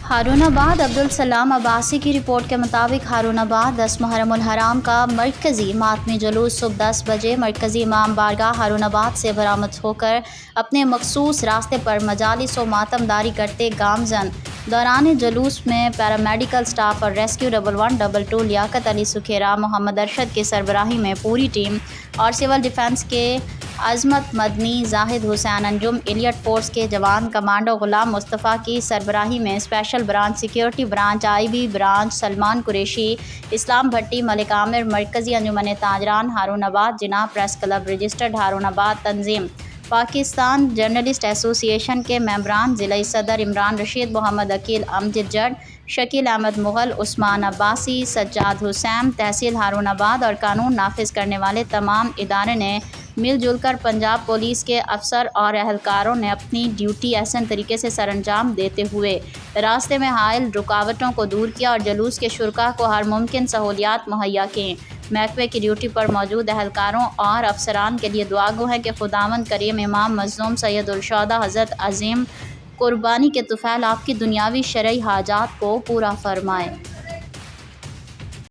ہارون آباد عبد السلام عباسی کی رپورٹ کے مطابق ہارون آباد 10 محرم الحرام کا مرکزی ماتمی جلوس صبح 10 بجے مرکزی امام بارگاہ ہارون آباد سے برآمد ہو کر اپنے مخصوص راستے پر مجالس و ماتم داری کرتے گامزن دوران جلوس میں پیرامیڈیکل سٹاف اور ریسکیو 1112 لیاقت علی سکھیرا محمد ارشد کی سربراہی میں پوری ٹیم اور سول ڈیفنس کے عظمت مدنی زاہد حسین انجم ایلیٹ فورس کے جوان کمانڈو غلام مصطفیٰ کی سربراہی میں special branch security branch I B branch Salman Qureshi Islam Bhatti Malik Aamir Markazi Anjuman تاجران Haroon آباد جناب پریس کلب رجسٹرڈ ہارون آباد تنظیم پاکستان جرنلسٹ ایسوسی ایشن کے ممبران ضلعی صدر عمران رشید محمد عقیل امجد جٹ شکیل احمد مغل عثمان عباسی سجاد حسین تحصیل ہارون آباد اور قانون نافذ کرنے والے تمام ادارے نے مل جل کر پنجاب پولیس کے افسر اور اہلکاروں نے اپنی ڈیوٹی احسن طریقے سے سر انجام دیتے ہوئے راستے میں حائل رکاوٹوں کو دور کیا اور جلوس کے شرکاء کو ہر ممکن سہولیات مہیا کیں۔ محکمے کی ڈیوٹی پر موجود اہلکاروں اور افسران کے لیے دعا گو ہے کہ خداوند کریم امام مظلوم سید الشہداء حضرت عظیم قربانی کے طفیل آپ کی دنیاوی شرعی حاجات کو پورا فرمائے۔